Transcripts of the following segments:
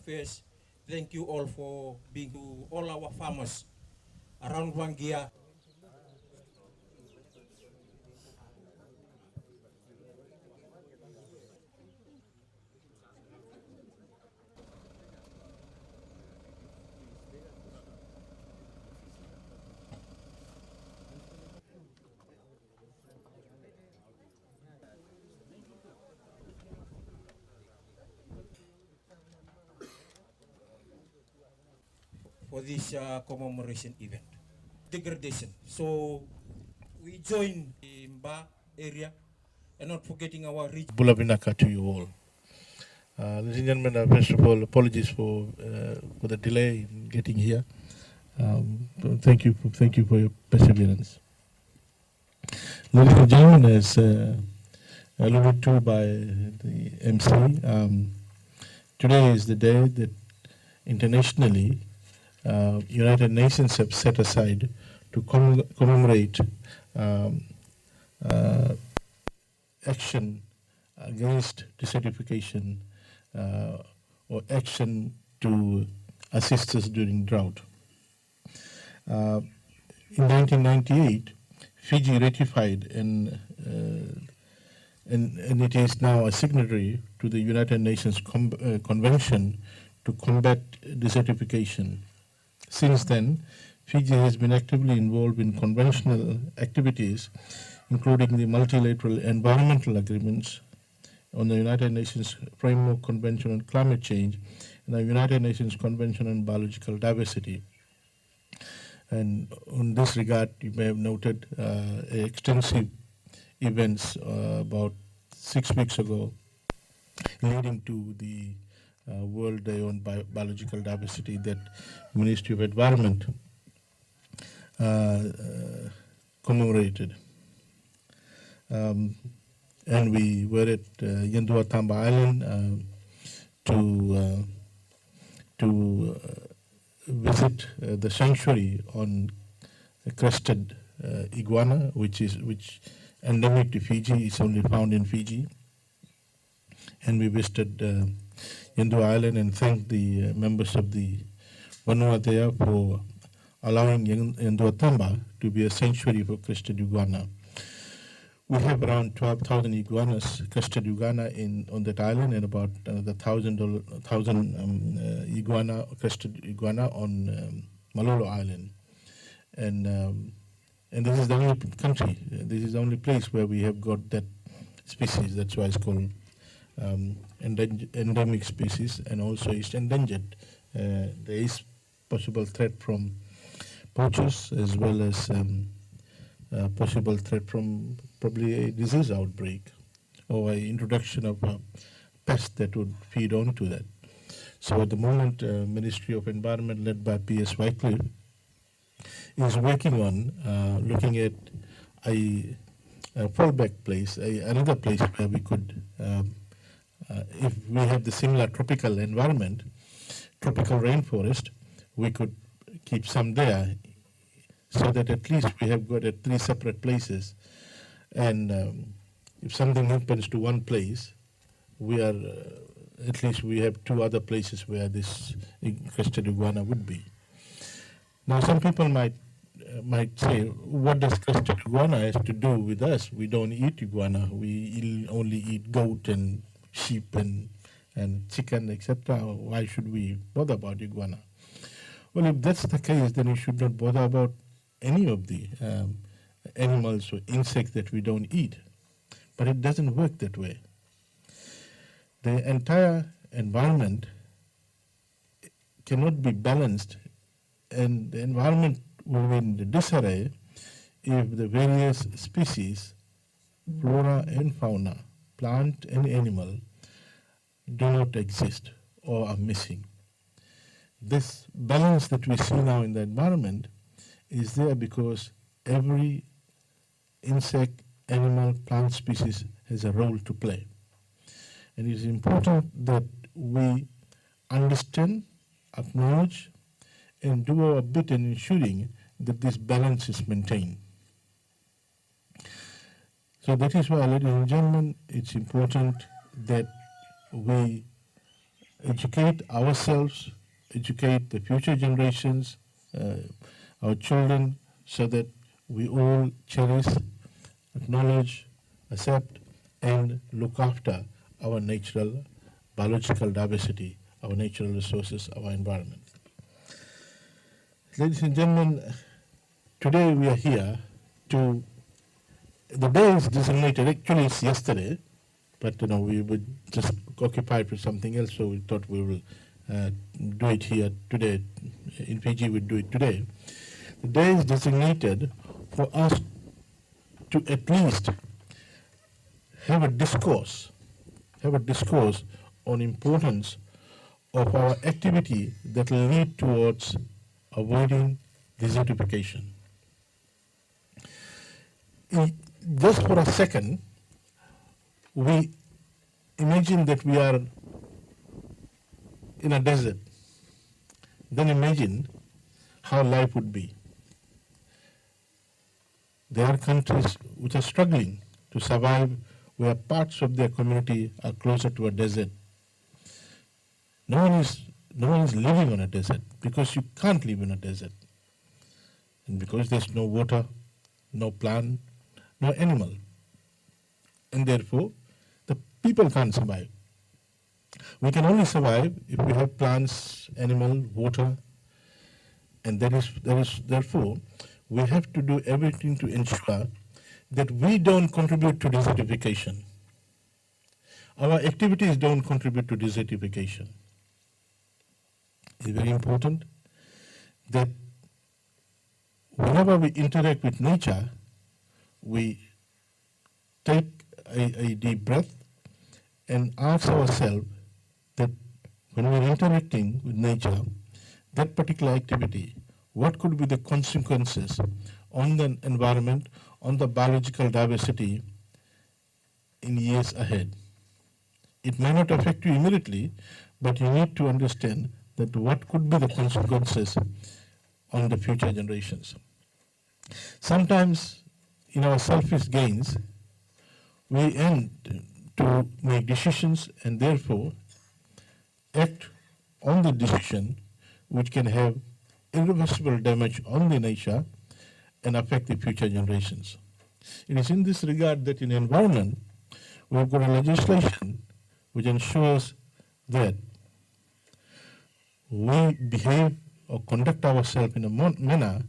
Affairs, thank you all for being to all our farmers around Waqia. For this commemoration event. Degradation. So we join the Mba area and not forgetting our rich. Bulabinaka to you all. Ladies and gentlemen, first of all, apologies for the delay in getting here. Thank you for your perseverance. Ladies and gentlemen, as alluded to by the MC, today is the day that internationally United Nations have set aside to commemorate action against desertification or action to assist us during drought. In 1998, Fiji ratified and it is now a signatory to the United Nations Convention to combat desertification. Since then, Fiji has been actively involved in conventional activities, including the multilateral environmental agreements on the United Nations Framework Convention on Climate Change and the United Nations Convention on Biological Diversity. And in this regard, you may have noted extensive events about 6 weeks ago leading to the World Day on Biological Diversity that Ministry of Environment commemorated. And we were at Yenduatamba Island to visit the sanctuary on crested iguana, which endemic to Fiji, is only found in Fiji. And we visited Yendu Island and thanked the members of the Vanua there for allowing Yenduatamba to be a sanctuary for crested iguana. We have around 12,000 iguanas, crested iguana on that island, and about another 1,000 iguana, crested iguana on Malolo Island. And this is the only country, this is the only place where we have got that species. That's why it's called endemic species, and also it's endangered. There is possible threat from poachers as well as possible threat from probably a disease outbreak or an introduction of a pest that would feed on to that. So at the moment, Ministry of Environment led by P.S. Wycliffe is working on looking at a fallback place, another place where we could, if we have the similar tropical environment, tropical rainforest, we could keep some there so that at least we have got at 3 separate places. And if something happens to one place, we are at least we have 2 other places where this crested iguana would be. Now, some people might say, what does crested iguana has to do with us? We don't eat iguana. We only eat goat and sheep and chicken, etc. Why should we bother about iguana? Well, if that's the case, then we should not bother about any of the animals or insects that we don't eat. But it doesn't work that way. The entire environment cannot be balanced, and the environment will be in disarray if the various species, flora and fauna, plant and animal, do not exist or are missing. This balance that we see now in the environment is there because every insect, animal, plant species has a role to play. And it is important that we understand, acknowledge, and do our bit in ensuring that this balance is maintained. So that is why, ladies and gentlemen, it's important that we educate ourselves, educate the future generations, our children, so that we all cherish, acknowledge, accept, and look after our natural biological diversity, our natural resources, our environment. Ladies and gentlemen, today we are here to, the day is designated, actually it's yesterday, but we were just occupied with something else, so we thought we will do it here today. In Fiji, we do it today. The day is designated for us to at least have a discourse on importance of our activity that will lead towards avoiding desertification. Just for a second, we imagine that we are in a desert. Then imagine how life would be. There are countries which are struggling to survive, where parts of their community are closer to a desert. No one is living on a desert, because you can't live in a desert. And because there's no water, no plant, no animal. And therefore, the people can't survive. We can only survive if we have plants, animal, water, and therefore, we have to do everything to ensure that we don't contribute to desertification. Our activities don't contribute to desertification. It's very important that whenever we interact with nature, we take a deep breath and ask ourselves that when we're interacting with nature, that particular activity, what could be the consequences on the environment, on the biological diversity in years ahead? It may not affect you immediately, but you need to understand that what could be the consequences on the future generations. Sometimes, in our selfish gains, we end to make decisions and therefore act on the decision which can have irreversible damage on the nature and affect the future generations. It is in this regard that in the environment, we have got a legislation which ensures that we behave or conduct ourselves in a manner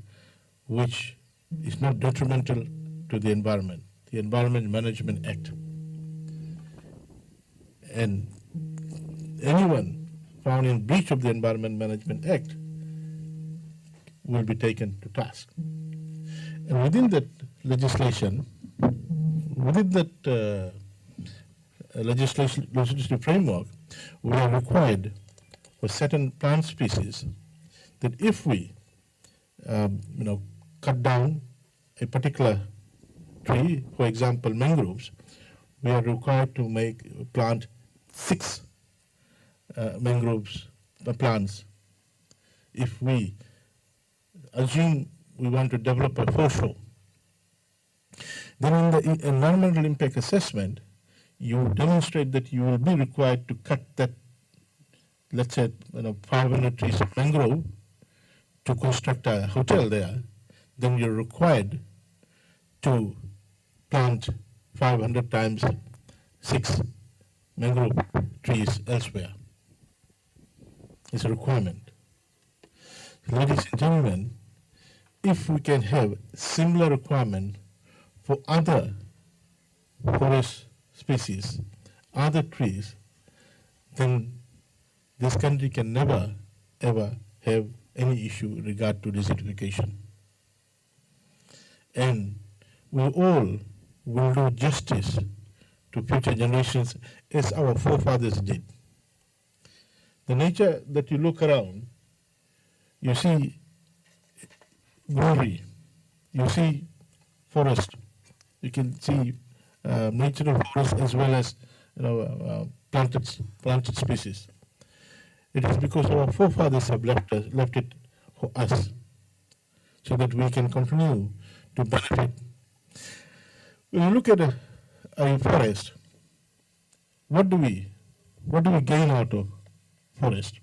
which is not detrimental to the environment, the Environment Management Act. And anyone found in breach of the Environment Management Act will be taken to task. And within that legislation, within that legislative framework, we are required for certain plant species that if we cut down a particular tree, for example, mangroves, we are required to plant 6 mangroves plants. If we assume we want to develop a foreshore, then in the environmental impact assessment, you demonstrate that you will be required to cut that, let's say, 500 trees of mangrove to construct a hotel there. Then you're required to plant 500 times 6 mangrove trees elsewhere. It's a requirement. Ladies and gentlemen, if we can have similar requirement for other forest species, other trees, then this country can never, ever have any issue with regard to desertification. And we all will do justice to future generations as our forefathers did. The nature that you look around, you see greenery, you see forest, you can see natural forest as well as planted species. It is because our forefathers have left it for us, so that we can continue to benefit. When you look at a forest, what do we gain out of forest.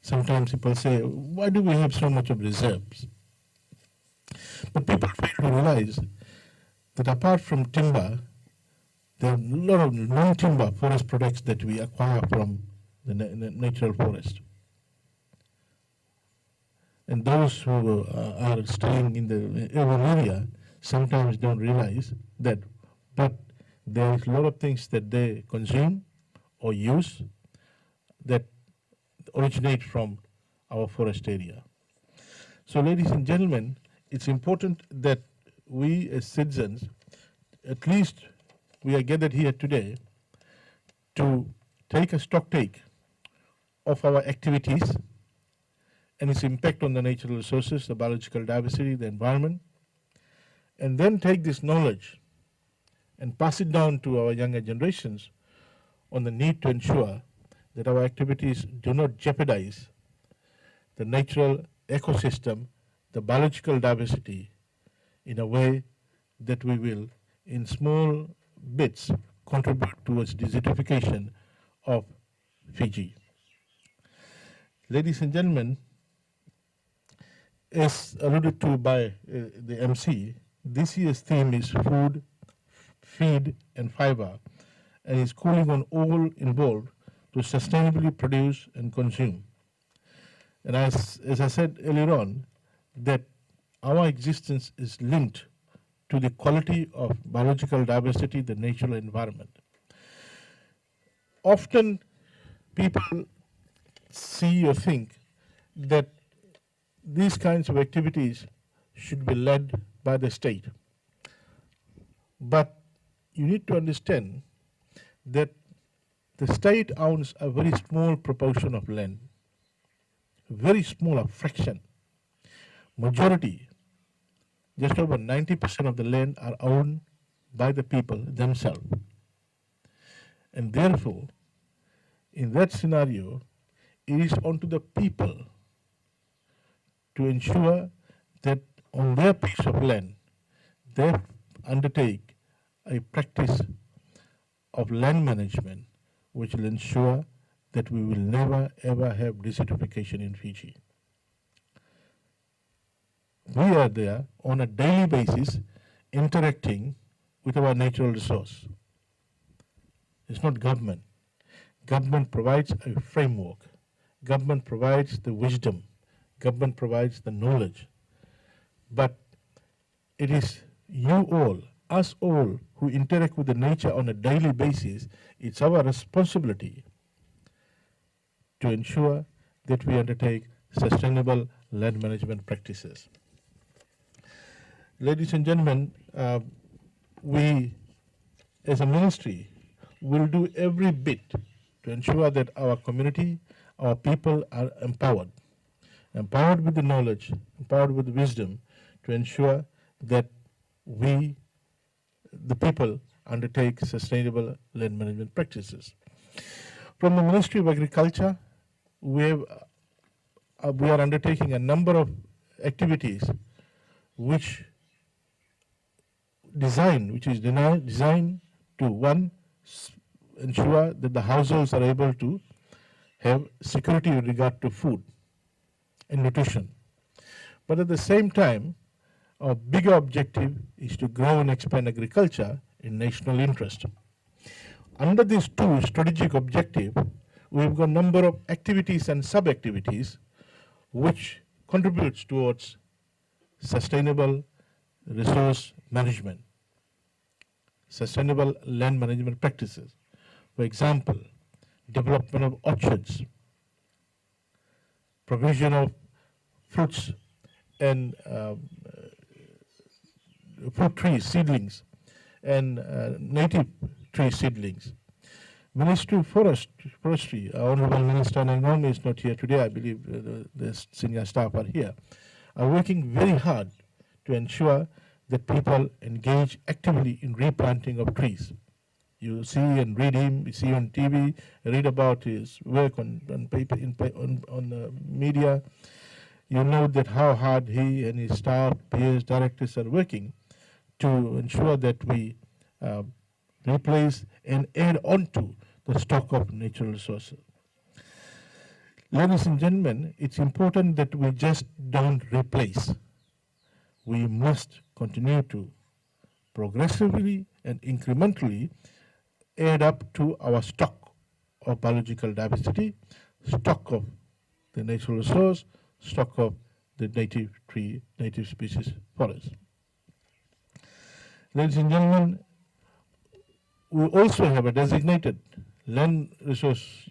Sometimes people say, why do we have so much of reserves? But people fail to realize that apart from timber, there are a lot of non-timber forest products that we acquire from the natural forest. And those who are staying in the urban area sometimes don't realize that, but there is a lot of things that they consume or use that originate from our forest area. So, ladies and gentlemen, it's important that we as citizens, at least we are gathered here today to take a stock take of our activities and its impact on the natural resources, the biological diversity, the environment, and then take this knowledge and pass it down to our younger generations on the need to ensure that our activities do not jeopardize the natural ecosystem, the biological diversity, in a way that we will, in small bits, contribute towards desertification of Fiji. Ladies and gentlemen, as alluded to by the MC, this year's theme is food, feed, and fiber, and is calling on all involved to sustainably produce and consume. And as I said earlier on, that our existence is linked to the quality of biological diversity, the natural environment. Often people see or think that these kinds of activities should be led by the state. But you need to understand that the state owns a very small proportion of land, very small, a fraction. Majority, just over 90% of the land are owned by the people themselves. And therefore, in that scenario, it is onto the people to ensure that on their piece of land, they undertake a practice of land management which will ensure that we will never ever have desertification in Fiji. We are there on a daily basis interacting with our natural resource. It's not government. Government provides a framework. Government provides the wisdom. Government provides the knowledge. But it is you all, us all, who interact with the nature on a daily basis. It's our responsibility to ensure that we undertake sustainable land management practices. Ladies and gentlemen, we as a ministry will do every bit to ensure that our community, our people are empowered with the knowledge, empowered with the wisdom to ensure that we, the people, undertake sustainable land management practices. From the Ministry of Agriculture, we are undertaking a number of activities which is designed to, one, ensure that the households are able to have security with regard to food and nutrition. But at the same time, our bigger objective is to grow and expand agriculture in national interest. Under these two strategic objectives, we've got a number of activities and sub-activities which contributes towards sustainable resource management, sustainable land management practices. For example, development of orchards, provision of fruits and fruit trees, seedlings, and native tree seedlings. Ministry of Forestry, Honorable Minister Nangomi is not here today. I believe the senior staff are here, are working very hard to ensure that people engage actively in replanting of trees. You see and read him, you see on TV, read about his work on paper, on media. You know that how hard he and his staff, peers, directors are working to ensure that we replace and add on to the stock of natural resources. Ladies and gentlemen, it's important that we just don't replace. We must continue to progressively and incrementally add up to our stock of biological diversity, stock of the natural resource, stock of the native tree, native species forest. Ladies and gentlemen, we also have a designated land resource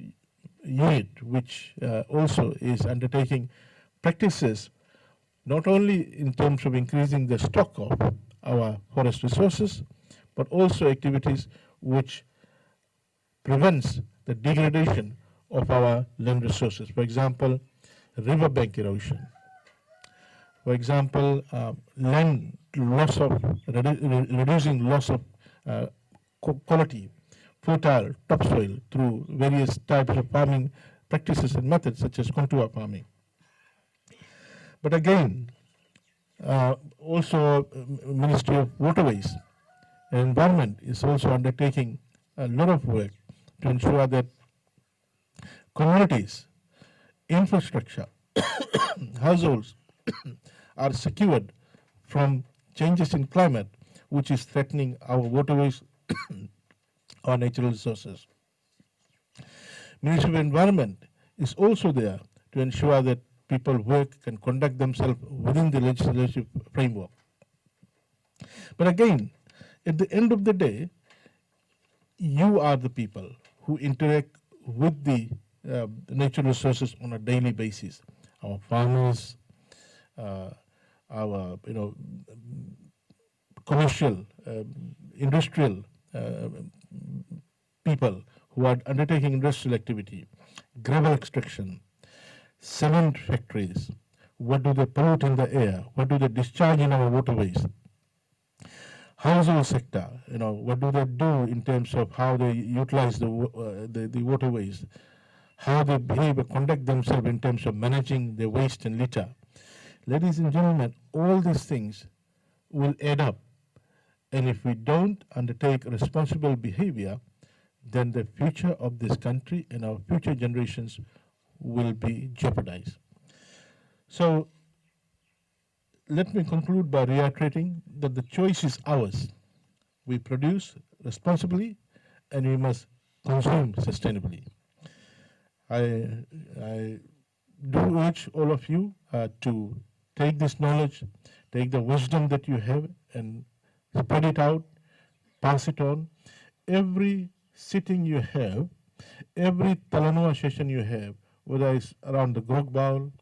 unit which also is undertaking practices not only in terms of increasing the stock of our forest resources, but also activities which prevents the degradation of our land resources. For example, riverbank erosion. For example, land loss of reducing loss of quality, fertile topsoil through various types of farming practices and methods such as contour farming. But again, also Ministry of Waterways and Environment is also undertaking a lot of work to ensure that communities, infrastructure, households are secured from changes in climate which is threatening our waterways, our natural resources. Ministry of Environment is also there to ensure that people work and conduct themselves within the legislative framework. But again, at the end of the day, you are the people who interact with the natural resources on a daily basis. Our farmers, our commercial, industrial people who are undertaking industrial activity, gravel extraction, cement factories. What do they pollute in the air? What do they discharge in our waterways? Household sector, what do they do in terms of how they utilize the waterways, how they behave or conduct themselves in terms of managing their waste and litter. Ladies and gentlemen, all these things will add up. And if we don't undertake responsible behavior, then the future of this country and our future generations will be jeopardized. So let me conclude by reiterating that the choice is ours. We produce responsibly and we must consume sustainably. I do urge all of you to take this knowledge, take the wisdom that you have and spread it out, pass it on. Every sitting you have, every Talanoa session you have, whether it's around the grog bowl,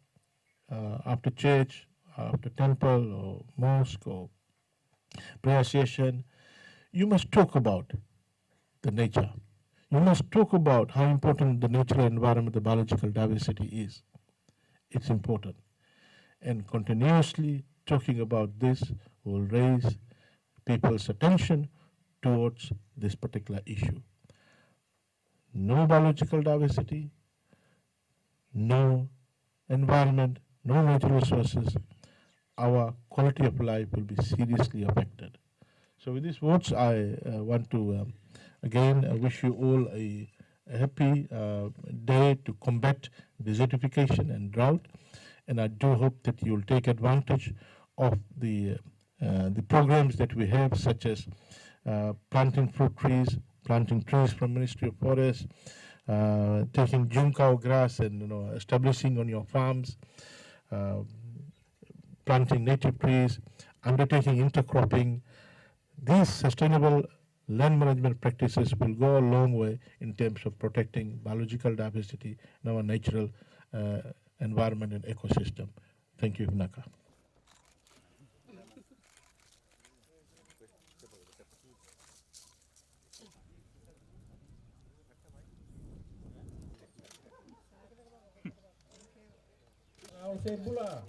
after church, after temple or mosque or prayer session, you must talk about the nature. You must talk about how important the natural environment, the biological diversity is. It's important. And continuously talking about this will raise people's attention towards this particular issue. No biological diversity, no environment, no natural resources, our quality of life will be seriously affected. So with these words, I want to again wish you all a happy day to combat desertification and drought. And I do hope that you will take advantage of the programs that we have, such as planting fruit trees, planting trees from Ministry of Forests, taking junco grass and establishing on your farms, planting native trees, undertaking intercropping. These sustainable land management practices will go a long way in terms of protecting biological diversity in our natural environment and ecosystem. Thank you, Naka. I'll say Bula.